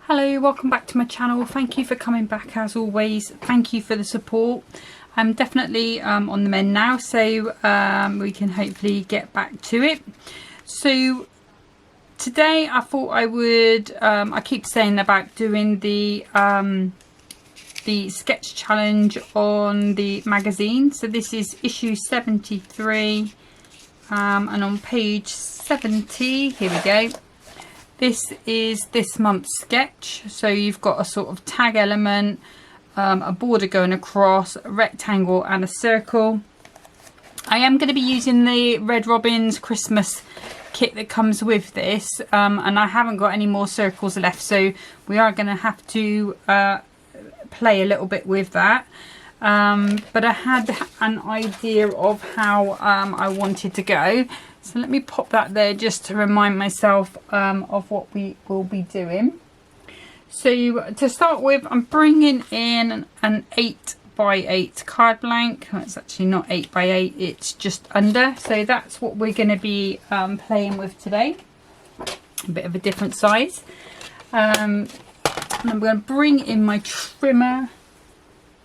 Hello, welcome back to my channel. Thank you for coming back as always. Thank you for the support. I'm definitely on the mend now, so we can hopefully get back to it. So today I thought I would, I keep saying about doing the sketch challenge on the magazine. So this is issue 73 and on page 70, here we go. This is this month's sketch. So you've got a sort of tag element, a border going across, a rectangle and a circle. I am going to be using the Red Robin's Christmas kit that comes with this, and I haven't got any more circles left, so we are going to have to play a little bit with that. But I had an idea of how I wanted to go. So let me pop that there just to remind myself of what we will be doing. So to start with, I'm bringing in an 8x8 card blank. It's actually not 8x8, it's just under. So that's what we're going to be playing with today. A bit of a different size. And I'm going to bring in my trimmer.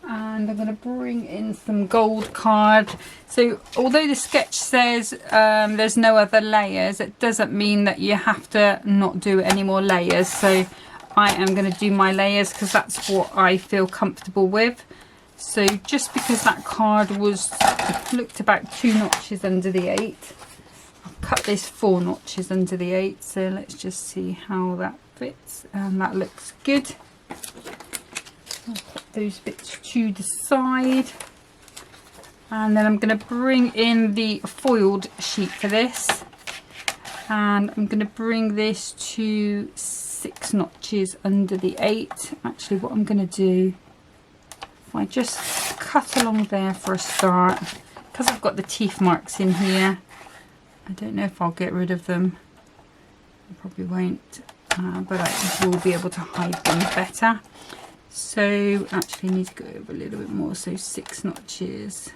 And I'm going to bring in some gold card. So although the sketch says there's no other layers, it doesn't mean that you have to not do any more layers. So I am going to do my layers because that's what I feel comfortable with. So just because that card looked about 2 notches under the 8, I've cut this 4 notches under the 8. So let's just see how that fits, and that looks good. I'll put those bits to the side, and then I'm going to bring in the foiled sheet for this, and I'm going to bring this to 6 notches under the 8. Actually, what I'm going to do, if I just cut along there for a start, because I've got the teeth marks in here, I don't know if I'll get rid of them. I probably won't, but I will be able to hide them better. So actually I need to go over a little bit more, so 6 notches,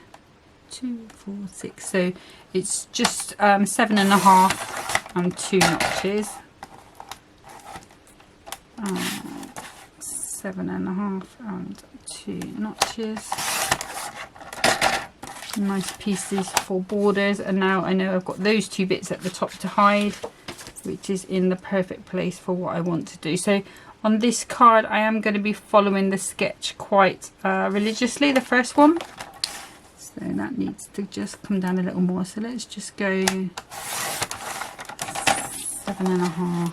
2, 4, 6, so it's just 7.5 and 2 notches, 7.5 and 2 notches, nice pieces for borders. And now I know I've got those 2 bits at the top to hide, which is in the perfect place for what I want to do. So on this card I am going to be following the sketch quite religiously, the first one. So that needs to just come down a little more. So let's just go 7.5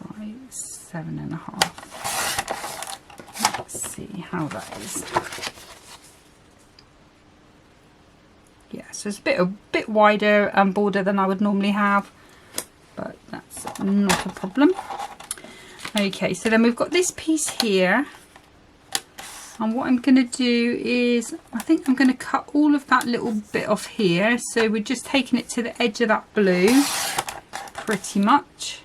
by 7.5. Let's see how that is. Yeah, so it's a bit wider border than I would normally have, but that's not a problem. Okay, so then we've got this piece here, and what I'm going to do is, I think I'm going to cut all of that little bit off here. So we're just taking it to the edge of that blue, pretty much.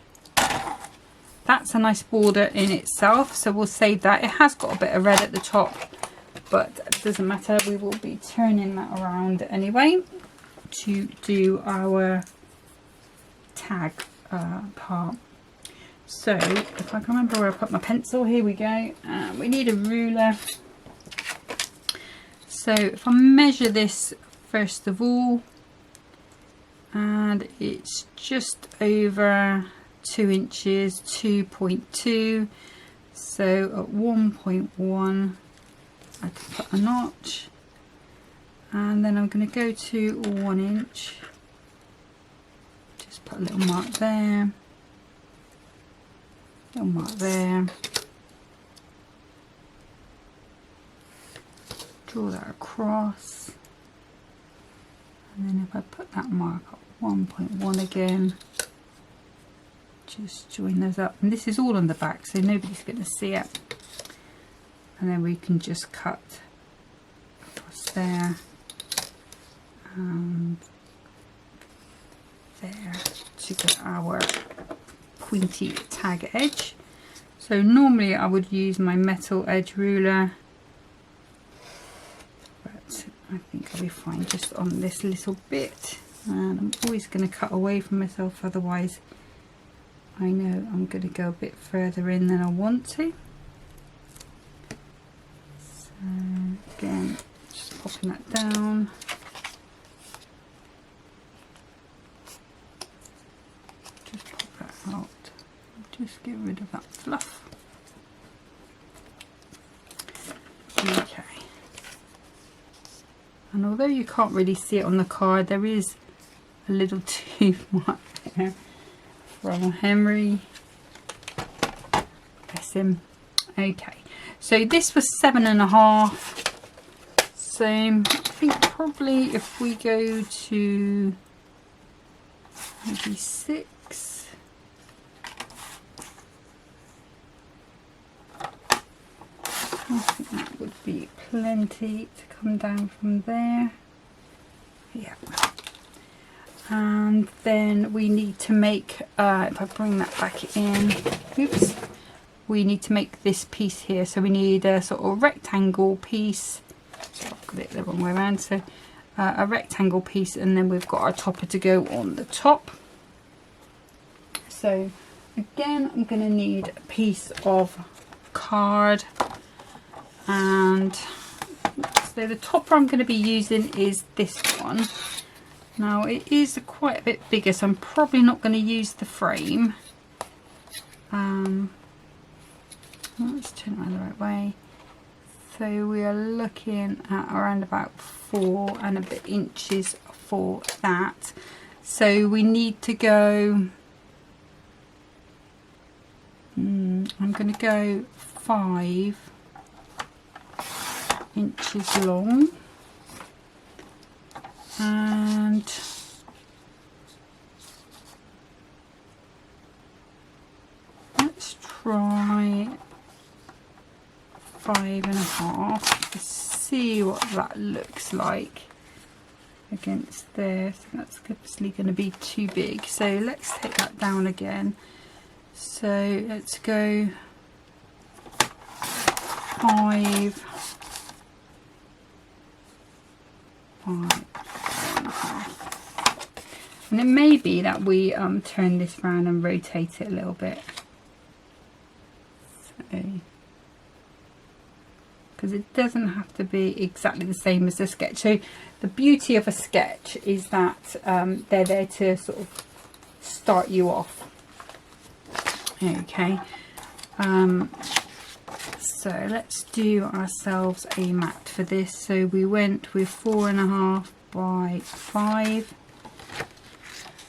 That's a nice border in itself, so we'll save that. It has got a bit of red at the top, but it doesn't matter, we will be turning that around anyway to do our tag part. So if I can remember where I put my pencil, here we go. We need a ruler. So if I measure this first of all, and it's just over 2 inches, 2.2. So at 1.1 I can put a notch, and then I'm going to go to 1 inch. Just put a little mark there. Little mark there, draw that across, and then if I put that mark at 1.1 again, just join those up, and this is all on the back so nobody's going to see it, and then we can just cut across there and there to get our pointy tag edge. So normally I would use my metal edge ruler, but I think I'll be fine just on this little bit, and I'm always going to cut away from myself, otherwise I know I'm going to go a bit further in than I want to. So again, just popping that down. Just pop that out. Just get rid of that fluff. Okay. And although you can't really see it on the card, there is a little tooth mark there from Henry. Bless him. Okay, so this was 7.5. So I think probably if we go to maybe 6. I think that would be plenty to come down from there. Yeah. And then we need to make, if I bring that back in, oops, we need to make this piece here. So we need a sort of rectangle piece. So I've got it the wrong way around. So a rectangle piece, and then we've got our topper to go on the top. So again, I'm going to need a piece of card, and so the topper I'm going to be using is this one. Now it is quite a bit bigger, so I'm probably not going to use the frame. Let's turn it around the right way. So we are looking at around about 4 and a bit inches for that. So we need to go, I'm going to go 5 inches long. And let's try 5.5 to see what that looks like against there. So that's obviously going to be too big, so let's take that down again. So let's go 5, 5.5. And it may be that we turn this round and rotate it a little bit, so because it doesn't have to be exactly the same as the sketch. So the beauty of a sketch is that they're there to sort of start you off. Okay, so let's do ourselves a mat for this. So we went with 4.5 by 5.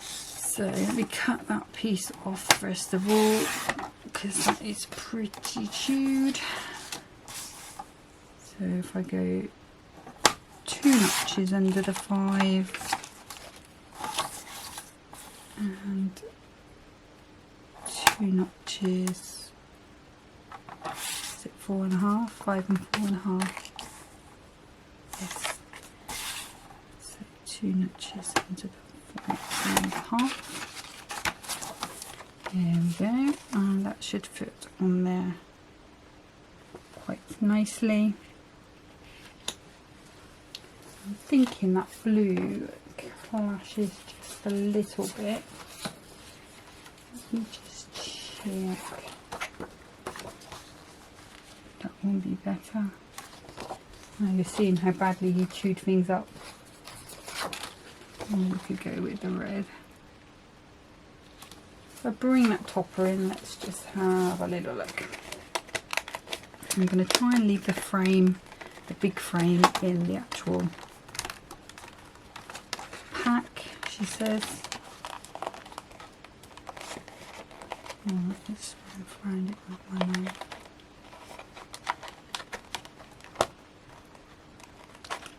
So let me cut that piece off first of all, because that is pretty chewed. So if I go 2 notches under the 5 and 2 notches, is it 4.5, 5 and 4.5? Yes. So 2 notches into the 5.5. There we go, and that should fit on there quite nicely. I'm thinking that blue clashes just a little bit. Let me just check. That won't be better. Now you're seeing how badly he chewed things up. And we could go with the red. So bring that topper in, let's just have a little look. I'm going to try and leave the frame, the big frame, in the actual pack, she says. Oh, let's find it with my knife.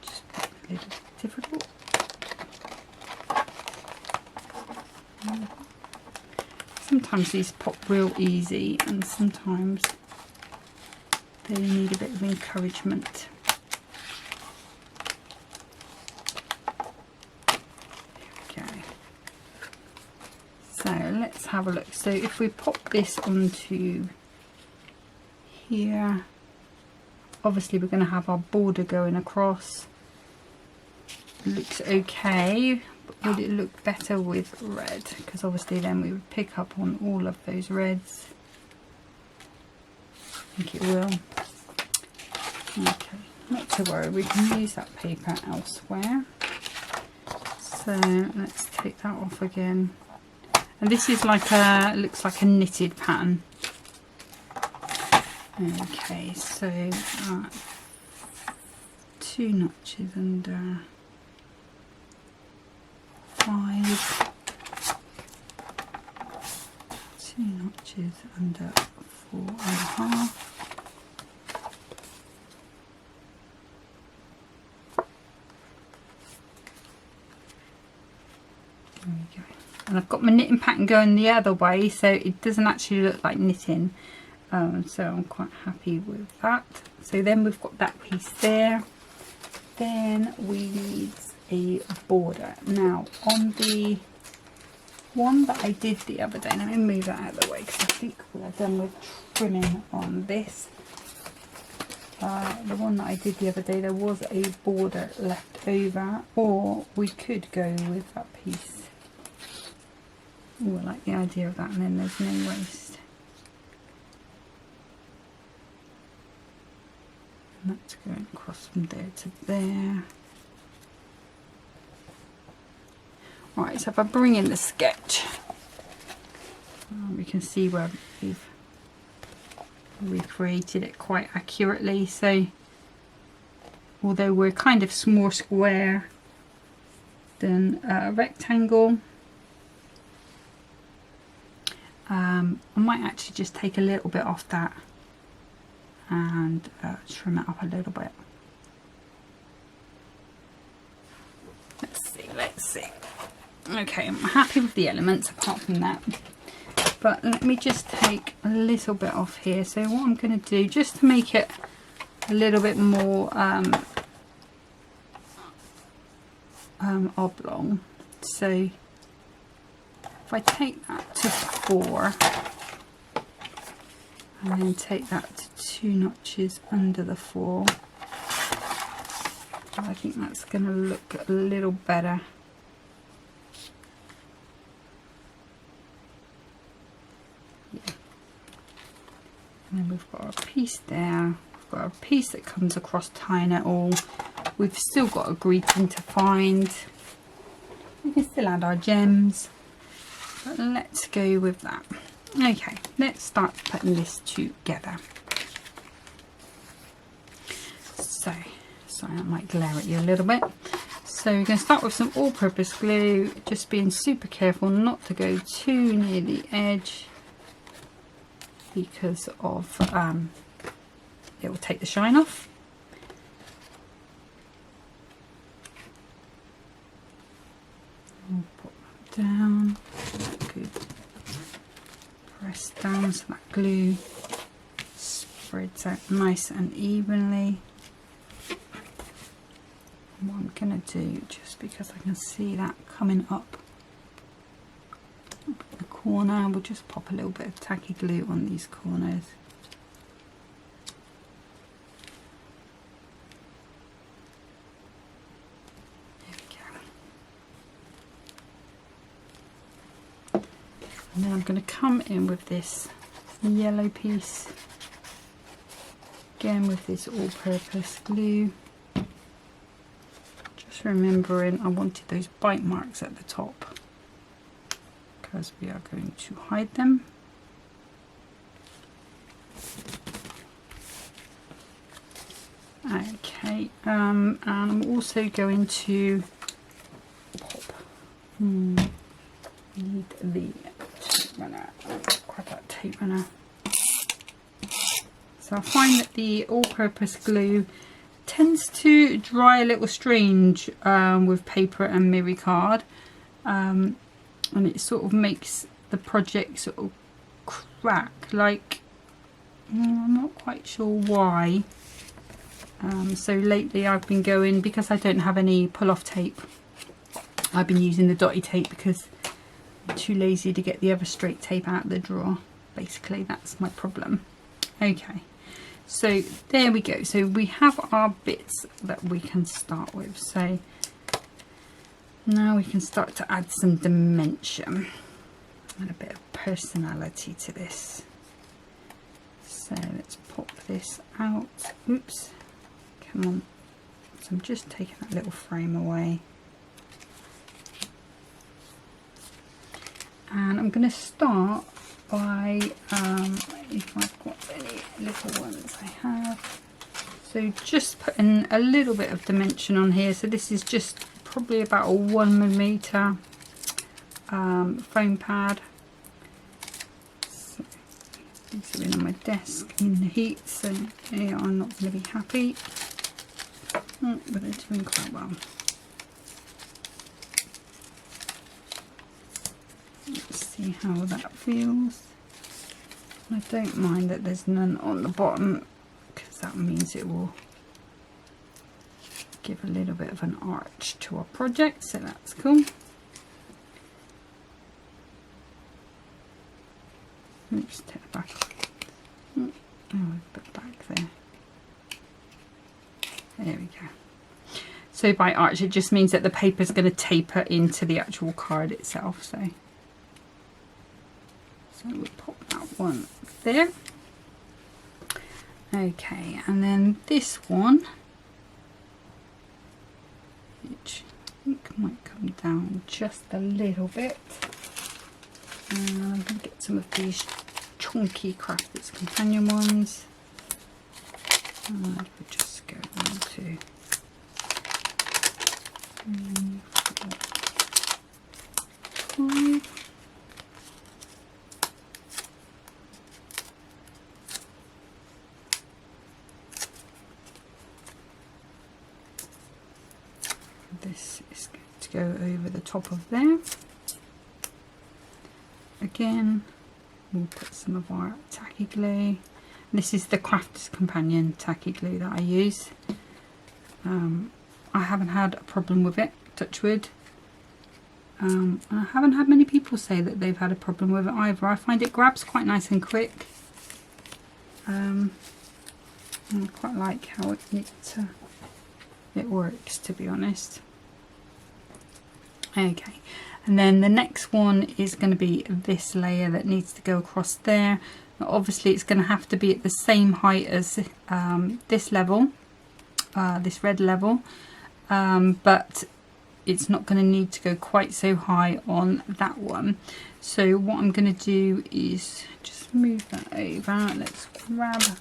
Just a little difficult. Sometimes these pop real easy, and sometimes they need a bit of encouragement. Okay, so let's have a look. So if we pop this onto here, obviously we're going to have our border going across. Looks okay, But would it look better with red? Because obviously then we would pick up on all of those reds. I think it will. Okay, not to worry, we can use that paper elsewhere. So let's take that off again. And this is like a, looks like a knitted pattern. Okay, so 2 notches under 5, 2 notches under 4.5. There we go. And I've got my knitting pattern going the other way, so it doesn't actually look like knitting. So I'm quite happy with that. So then we've got that piece there. Then we need a border. Now on the one that I did the other day, let me move that out of the way because I think we're done with trimming on this. The one that I did the other day, there was a border left over, or we could go with that piece. Ooh, I like the idea of that, and then there's no waste. And that's going across from there to there. Right, so if I bring in the sketch, we can see where we've recreated it quite accurately. So although we're kind of more square than a rectangle, I might actually just take a little bit off that and trim it up a little bit. Let's see. Okay, I'm happy with the elements apart from that. But let me just take a little bit off here. So what I'm going to do, just to make it a little bit more oblong. So if I take that to 4 and then take that to 2 notches under the 4, I think that's going to look a little better. Yeah. And then we've got a piece there, we've got a piece that comes across tying it all. We've still got a greeting to find. We can still add our gems, but let's go with that. Okay, let's start putting this together. So, sorry, I might glare at you a little bit. So we're going to start with some all-purpose glue, just being super careful not to go too near the edge because of it will take the shine off. I'll put that down. Good. Press down so that glue spreads out nice and evenly. And what I'm going to do, just because I can see that coming up the corner, we'll just pop a little bit of tacky glue on these corners. And then I'm going to come in with this yellow piece, again with this all-purpose glue. Just remembering I wanted those bite marks at the top because we are going to hide them. Okay, and I'm also going to pop. Need the tape runner. Grab that tape runner. So I find that the all-purpose glue tends to dry a little strange with paper and mirror card, and it sort of makes the project sort of crack. Like, I'm not quite sure why. So lately I've been going, because I don't have any pull-off tape, I've been using the dotty tape because I'm too lazy to get the other straight tape out of the drawer. Basically, that's my problem. Okay, so there we go. So we have our bits that we can start with. So Now we can start to add some dimension and a bit of personality to this. So let's pop this out. Oops, come on. So I'm just taking that little frame away. And I'm going to start by, if I've got any little ones I have. So just putting a little bit of dimension on here. So this is just probably about a 1mm foam pad. So these are in on my desk in the heat, so yeah, I'm not going to be happy. But they're doing quite well. Let's see how that feels. I don't mind that there's none on the bottom, because that means it will give a little bit of an arch to our project, so that's cool. Oops, take it back. Oh, a bit back there. There we go. So by arch, it just means that the paper is going to taper into the actual card itself. So we'll pop that one there. Okay, and then this one, which I think might come down just a little bit. I'm going to get some of these chunky Crafters Companion ones. And we'll just go on to 3, 4, 5. This is going to go over the top of there. Again, we'll put some of our tacky glue. This is the Crafters Companion tacky glue that I use. I haven't had a problem with it, touch wood. And I haven't had many people say that they've had a problem with it either. I find it grabs quite nice and quick. I quite like how it works, to be honest. Okay, and then the next one is going to be this layer that needs to go across there. Now, obviously it's going to have to be at the same height as this level, this red level, but it's not going to need to go quite so high on that one. So what I'm going to do is just move that over. Let's grab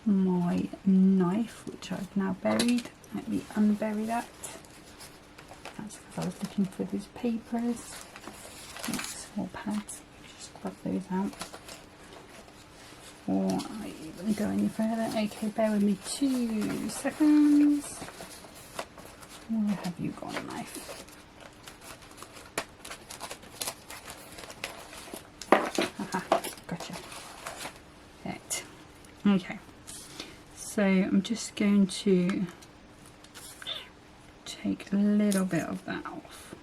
my knife, which I've now buried. Let me unbury that. That's because I was looking for these papers. Small pads. Just grab those out before I even go any further. Okay, bear with me 2 seconds. Where have you gone, knife? Aha, gotcha. Right. Okay. So I'm just going to take a little bit of that off.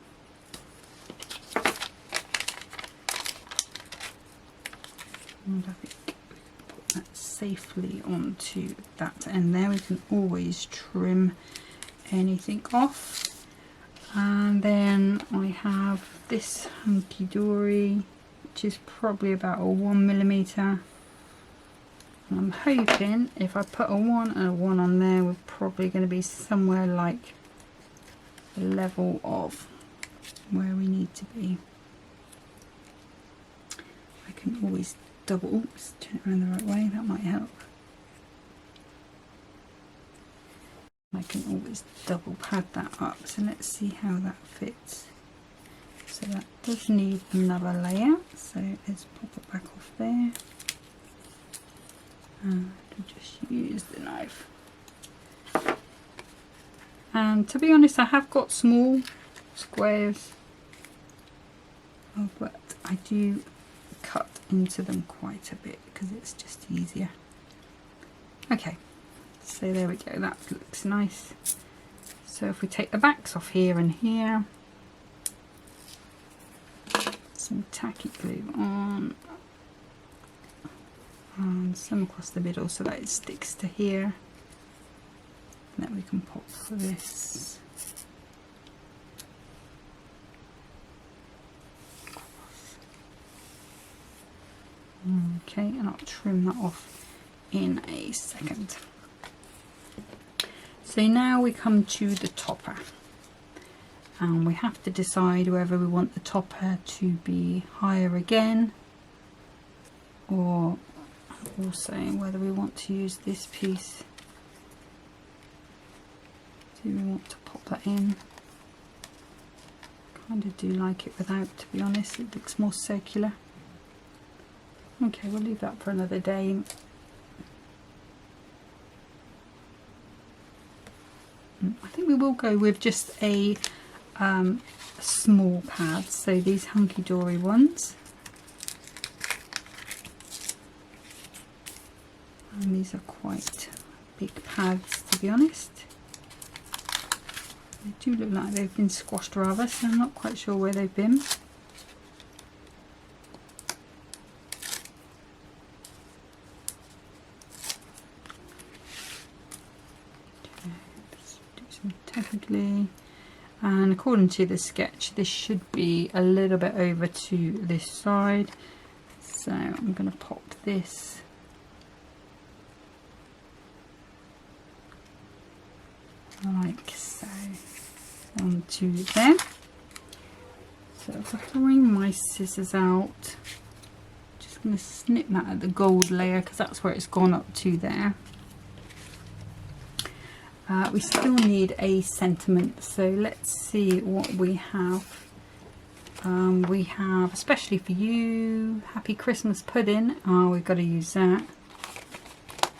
And I think we can put that safely onto that end there. We can always trim anything off. And then I have this Hunkydory, which is probably about a 1mm. I'm hoping if I put a 1 and a 1 on there, we're probably going to be somewhere like the level of where we need to be. I can always double, oops, turn it around the right way, that might help. I can always double pad that up, so let's see how that fits. So that does need another layer, so let's pop it back off there. And we'll just use the knife. And to be honest, I have got small squares, but I do cut into them quite a bit because it's just easier. Okay, so there we go, that looks nice. So if we take the backs off here and here, some tacky glue on, and some across the middle so that it sticks to here. And then we can pop for this Okay, and I'll trim that off in a second. So now we come to the topper, and we have to decide whether we want the topper to be higher again, or also whether we want to use this piece. Do we want to pop that in? Kind of do like it without, to be honest. It looks more circular. Okay, we'll leave that for another day. I think we will go with just a small pad, so these Hunkydory ones. And these are quite big pads, to be honest. They do look like they've been squashed rather, so I'm not quite sure where they've been. Technically, and according to the sketch, this should be a little bit over to this side, so I'm going to pop this like so onto there. So if I bring my scissors out, just going to snip that at the gold layer because that's where it's gone up to there. We still need a sentiment, so let's see what we have. We have, especially for you, Happy Christmas Pudding. Oh, we've got to use that.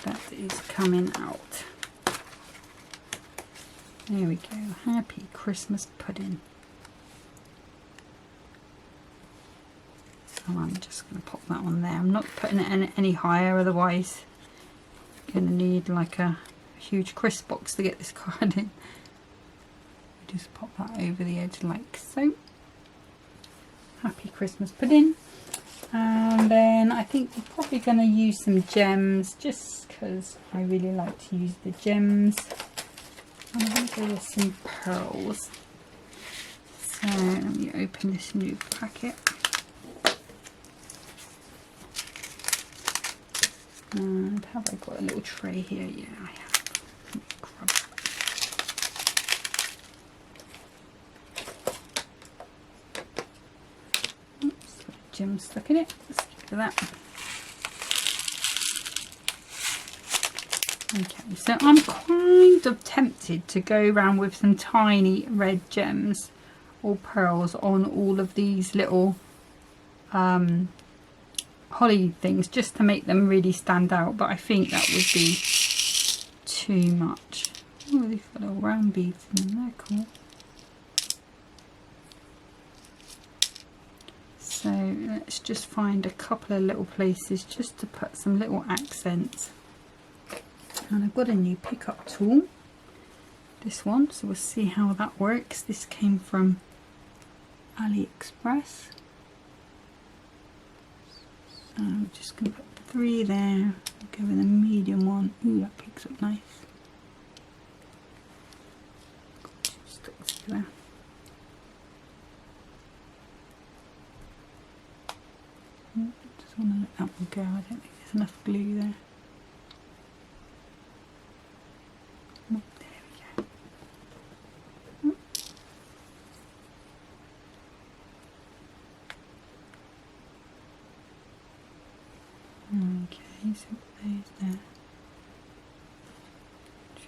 That is coming out. There we go, Happy Christmas Pudding. So I'm just going to pop that on there. I'm not putting it any higher, otherwise I'm going to need like a huge crisp box to get this card in. Just pop that over the edge like so. Happy Christmas Pudding. And then I think we're probably going to use some gems, just because I really like to use the gems. I'm going to go with some pearls. So let me open this new packet. And have I got a little tray here? Yeah, I have. Grab that. Oops, got a gem stuck in it. Let's get to that. Okay, so I'm kind of tempted to go around with some tiny red gems or pearls on all of these little holly things, just to make them really stand out, but I think that would be too much. Oh, they've got little round beads in them, they're cool. So let's just find a couple of little places just to put some little accents. And I've got a new pickup tool, this one, so we'll see how that works. This came from AliExpress. So I'm just going to put 3 there, go with a medium one. Ooh, that picks up nice. Sticks to there. Just want to let that one go, I don't think there's enough glue there. Oh, there we go. Okay, so there's there.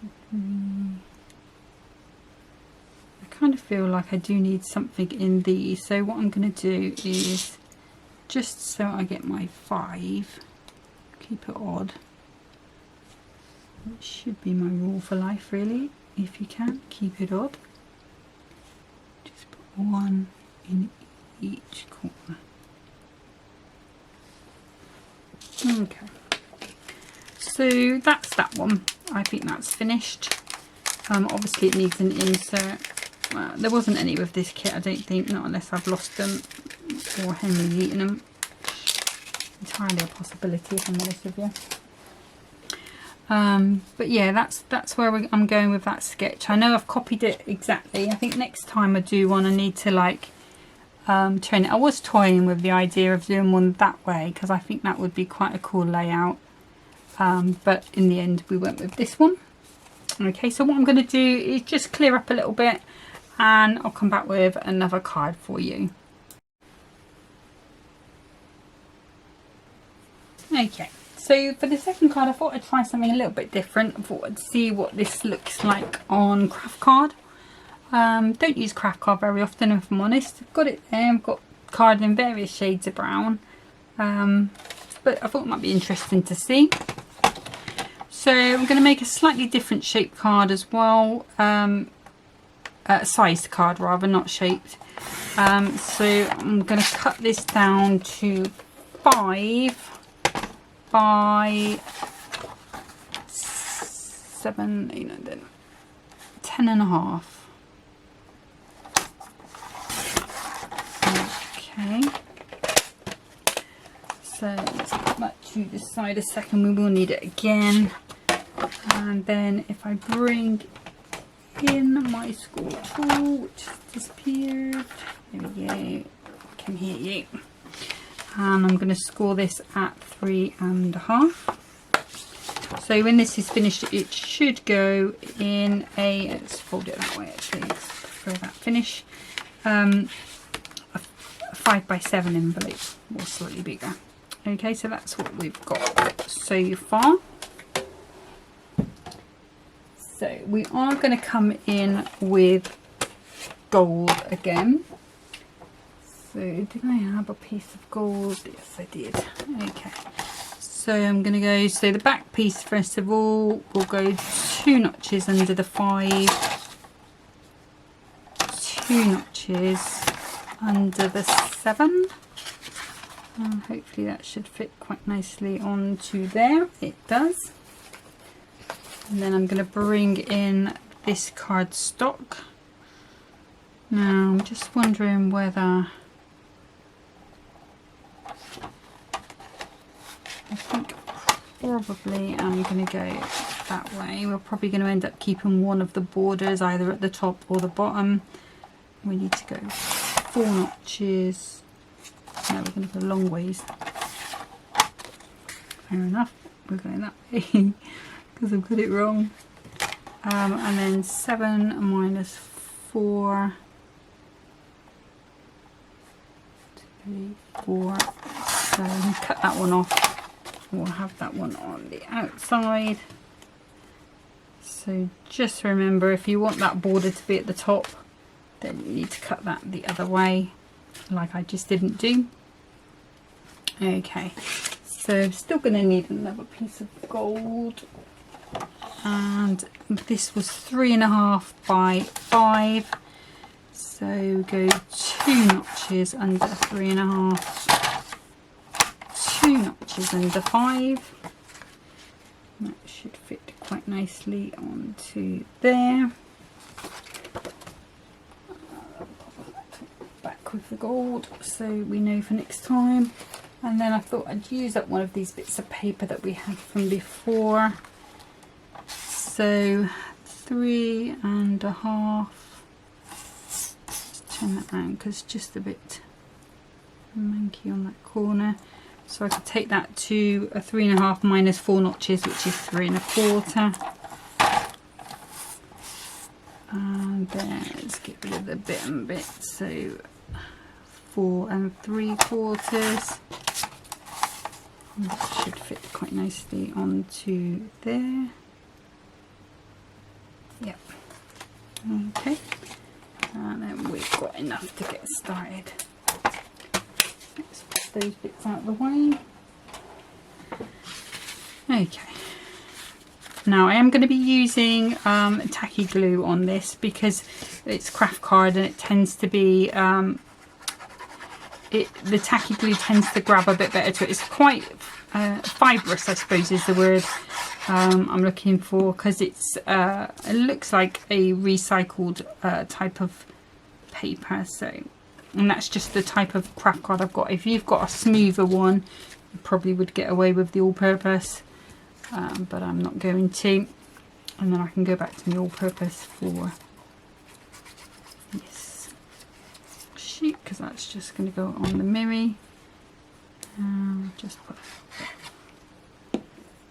2, 3. I kind of feel like I do need something in these, so what I'm going to do is, just so I get my 5, keep it odd. It should be my rule for life, really. If you can, keep it odd. Just put 1 in each corner. Okay, so that's that one. I think that's finished. Obviously it needs an insert. There wasn't any with this kit, I don't think, not unless I've lost them or Henry's eaten them. Entirely a possibility, if I'm honest with you. But yeah, that's where I'm going with that sketch. I know I've copied it exactly. I think next time I do one, I need to like turn it. I was toying with the idea of doing one that way because I think that would be quite a cool layout, but in the end we went with this one. Okay, so what I'm going to do is just clear up a little bit and I'll come back with another card for you. Okay, so for the second card I thought I'd try something a little bit different. I thought I'd see what this looks like on craft card. Don't use craft card very often, if I'm honest. I've got it there, I've got card in various shades of brown, but I thought it might be interesting to see. So I'm going to make a slightly different shaped card as well, sized card rather, not shaped. So I'm going to cut this down to 5 by 7, 8, 9, 10, 10 and a half. Okay, so let's put that to the side a second, we will need it again. And then if I bring in my score tool, which has disappeared, there we go, I can hear you. And I'm going to score this at 3.5. So when this is finished, it should go in a, let's fold it that way actually, let's prefer that finish, a 5 by 7 envelope, or slightly bigger. Okay, so that's what we've got so far. So we are going to come in with gold again. So did I have a piece of gold? Yes, I did. Okay, so I'm going to go, so the back piece first of all will go 2 notches under the 5, 2 notches under the 7, and hopefully that should fit quite nicely onto there. It does. And then I'm going to bring in this cardstock. Now I'm just wondering whether, I think probably I'm going to go that way. We're probably going to end up keeping one of the borders either at the top or the bottom. We need to go 4 notches. No, we're going to go long ways. Fair enough, we're going that way because I've got it wrong. And then 7 minus 4, 3, 4. So cut that one off. We'll have that one on the outside. So just remember, if you want that border to be at the top, then you need to cut that the other way, like I just didn't do. Okay, so I'm still going to need another piece of gold, and this was 3.5 by 5, so go 2 notches under 3.5, 2 notches under 5. That should fit quite nicely onto there. Back with the gold so we know for next time. And then I thought I'd use up one of these bits of paper that we had from before. So 3.5. Let's turn that around because it's just a bit manky on that corner. So I could take that to a 3.5 minus 4 notches, which is 3.25. And then let's get rid of the bit and bit. So 4 3/4. That should fit quite nicely onto there. Yep. Okay. And then we've got enough to get started. Let's put those bits out of the way. Okay. Now I am going to be using tacky glue on this because it's craft card and it tends to be the tacky glue tends to grab a bit better to it. It's quite fibrous, I suppose is the word I'm looking for, because it's it looks like a recycled type of paper. So, and that's just the type of craft card I've got. If you've got a smoother one, you probably would get away with the all-purpose, but I'm not going to. And then I can go back to the all-purpose for this sheet because that's just going to go on the mirror. Just put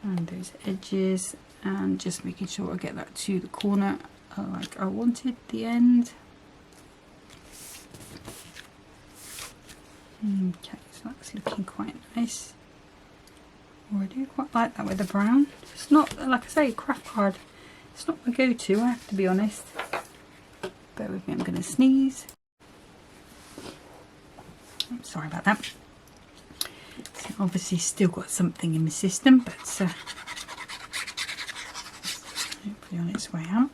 around those edges and just making sure I get that to the corner like I wanted the end. Okay, so that's looking quite nice. Oh, I do quite like that with the brown. It's not, like I say, craft card. It's not my go-to, I have to be honest. Bear with me, I'm going to sneeze. I'm sorry about that. So obviously still got something in the system, but hopefully on its way out.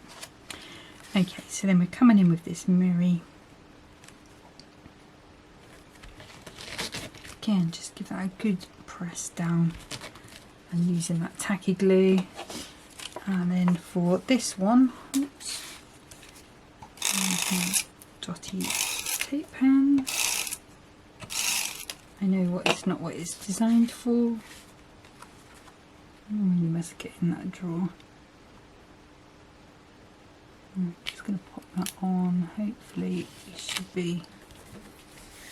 Okay, so then we're coming in with this mirror. Again, just give that a good press down and using that tacky glue. And then for this one, oops, dotty tape pen. I know what it's not what it's designed for. You must get in that drawer. I'm just going to pop that on. Hopefully it should be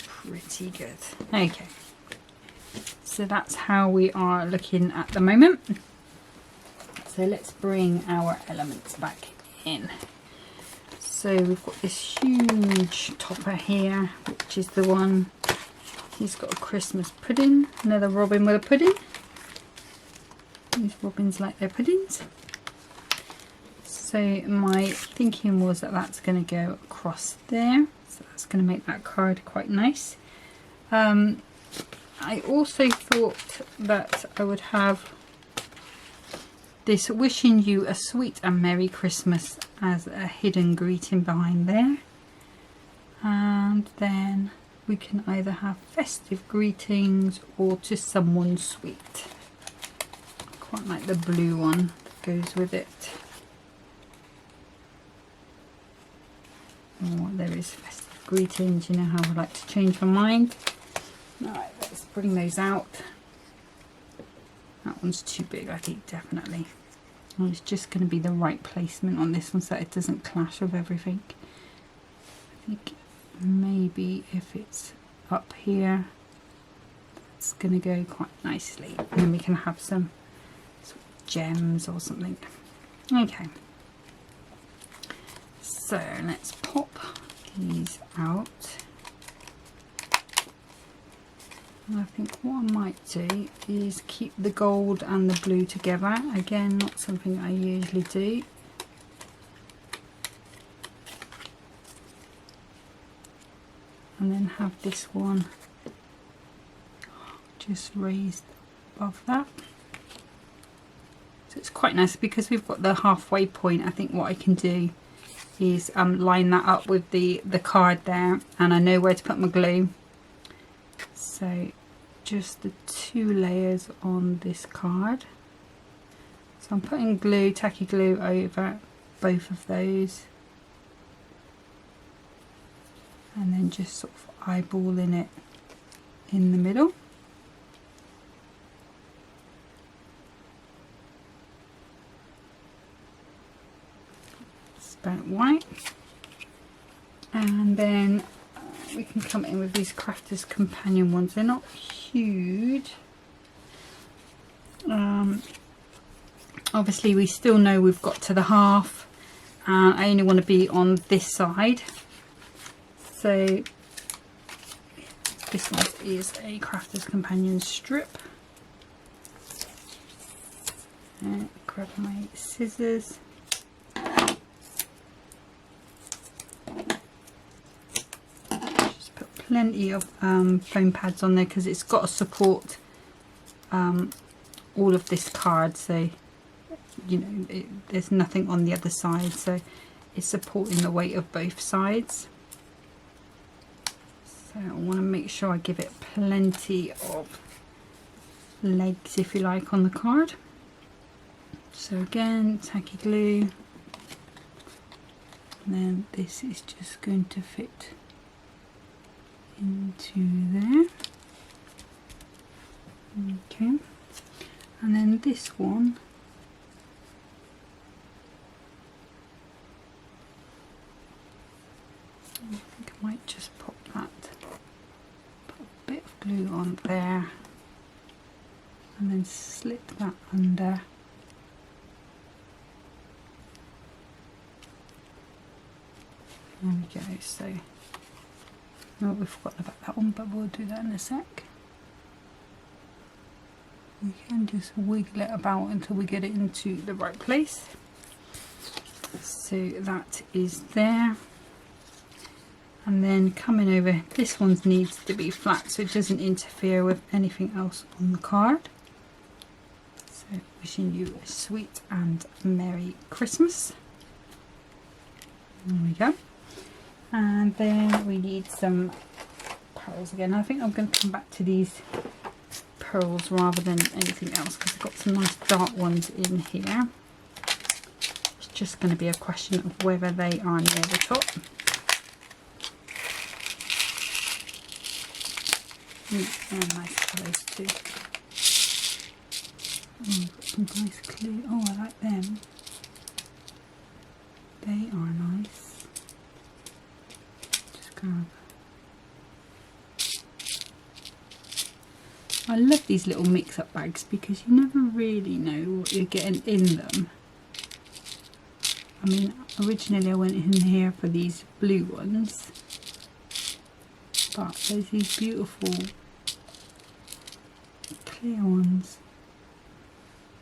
pretty good. Okay, so that's how we are looking at the moment. So let's bring our elements back in. So we've got this huge topper here, which is the one. He's got a Christmas pudding, another robin with a pudding. These robins like their puddings. So my thinking was that that's going to go across there. So that's going to make that card quite nice. I also thought that I would have this wishing you a sweet and Merry Christmas as a hidden greeting behind there. And then we can either have festive greetings or to someone sweet. I quite like the blue one that goes with it. Oh, there is festive greetings. You know how I like to change my mind. Alright, let's bring those out. That one's too big, I think, definitely. And it's just going to be the right placement on this one so that it doesn't clash with everything. I think maybe if it's up here, it's going to go quite nicely. And then we can have some sort of gems or something. Okay. So let's pop these out. And I think what I might do is keep the gold and the blue together. Again, not something I usually do. And then have this one just raised above that. So it's quite nice because we've got the halfway point. I think what I can do is line that up with the card there, and I know where to put my glue. So just the 2 layers on this card. So I'm putting glue, tacky glue over both of those, and then just sort of eyeballing it in the middle. It's about white, and then we can come in with these Crafter's Companion ones. They're not huge. Obviously we still know we've got to the half, and I only want to be on this side. So this one is a Crafter's Companion strip. Grab my scissors. Just put plenty of foam pads on there because it's got to support all of this card. So you know there's nothing on the other side, so it's supporting the weight of both sides. So I want to make sure I give it plenty of legs, if you like, on the card. So again, tacky glue, and then this is just going to fit into there. Okay, and then this one, I think I might just pop that there, and then slip that under. There we go. So, oh, we've forgotten about that one, but we'll do that in a sec. We can just wiggle it about until we get it into the right place. So that is there. And then coming over, this one needs to be flat so it doesn't interfere with anything else on the card. So wishing you a sweet and merry Christmas. There we go. And then we need some pearls again. I think I'm going to come back to these pearls rather than anything else because I've got some nice dark ones in here. It's just going to be a question of whether they are near the top. And nice colours too. Oh, got some nice clear. Oh, I like them. They are nice. Just grab. I love these little mix-up bags because you never really know what you're getting in them. I mean, originally I went in here for these blue ones, but there's these beautiful clear ones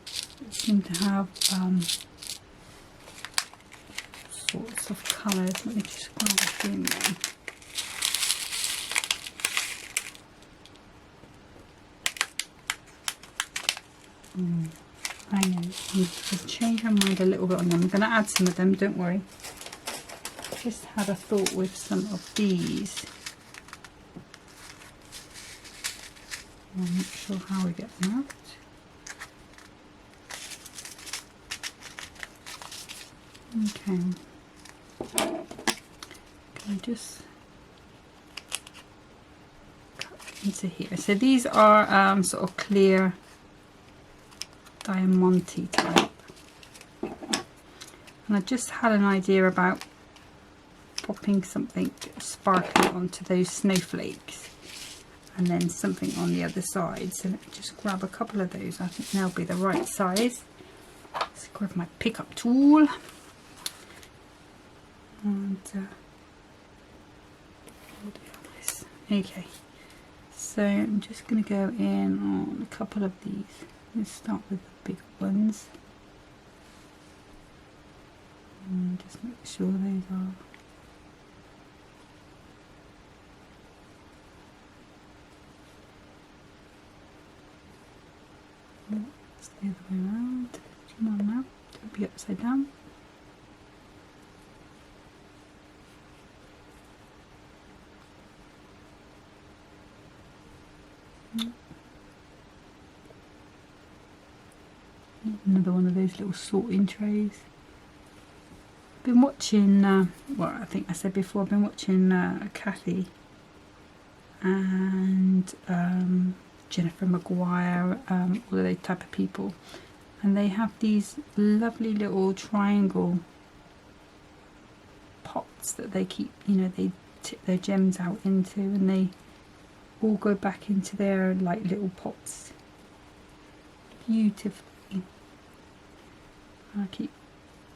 that seem to have sorts of colours. Let me just grab a few more. I know, just change my mind a little bit on them. I'm going to add some of them, don't worry. Just had a thought with some of these. I'm not sure how we get them out. Okay. Can I just cut into here? So these are sort of clear diamante type, and I just had an idea about popping something sparkly onto those snowflakes and then something on the other side. So let me just grab a couple of those. I think they'll be the right size. Let's grab my pickup tool and okay, so I'm just going to go in on a couple of these. Let's start with the big ones and just make sure those are it's the other way around. Come on now, don't be upside down. Another one of those little sorting trays. Been watching, well, I think I said before, I've been watching Kathy and Jennifer Maguire, all of those type of people, and they have these lovely little triangle pots that they keep, you know, they tip their gems out into, and they all go back into their like little pots beautifully. I keep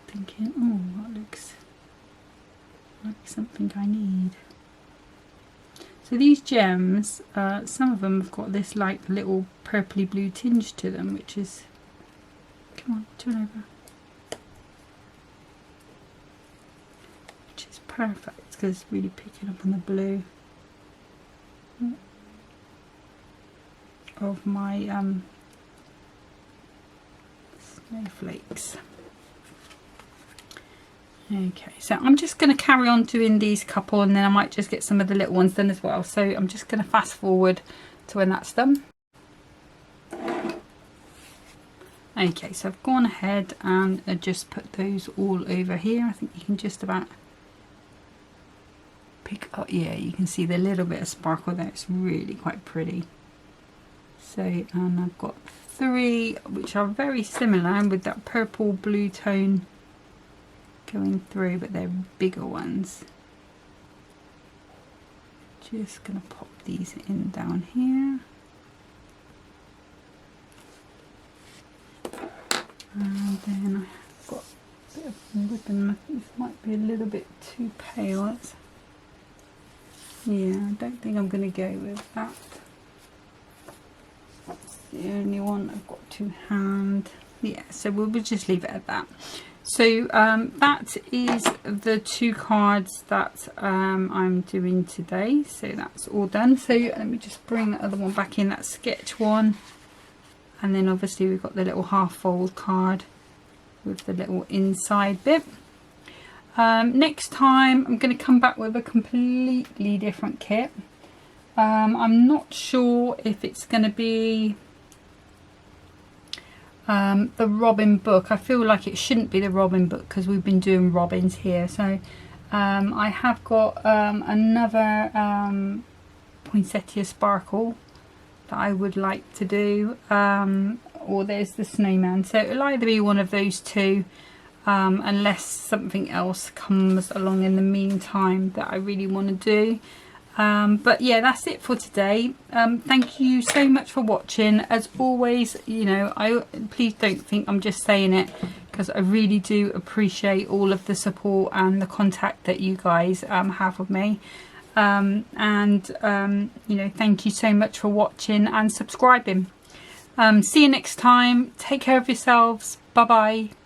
thinking, oh, that looks like something I need. So these gems, some of them have got this like little purpley blue tinge to them, which is, come on, turn over, which is perfect because it's really picking up on the blue of my snowflakes. Okay, so I'm just going to carry on doing these couple, and then I might just get some of the little ones done as well. So I'm just going to fast forward to when that's done. Okay, so I've gone ahead and just put those all over here. I think you can just about pick up, yeah, you can see the little bit of sparkle there. It's really quite pretty. So, and I've got 3 which are very similar with that purple blue tone going through, but they're bigger ones. Just gonna pop these in down here. then I've got a bit of ribbon. I think this might be a little bit too pale. Yeah, I don't think I'm going to go with that. That's the only one I've got to hand. Yeah, so we'll just leave it at that. So that is the 2 cards that I'm doing today. So that's all done. So let me just bring the other one back in, that sketch one. And then obviously we've got the little half fold card with the little inside bit. Next time I'm going to come back with a completely different kit. I'm not sure if it's going to be the robin book. I feel like it shouldn't be the robin book because we've been doing robins here. So I have got another poinsettia sparkle that I would like to do, or there's the snowman. So it'll either be one of those two, unless something else comes along in the meantime that I really want to do. But yeah, that's it for today. Thank you so much for watching. As always, you know, please don't think I'm just saying it, because I really do appreciate all of the support and the contact that you guys have with me. You know, thank you so much for watching and subscribing. See you next time. Take care of yourselves. Bye bye.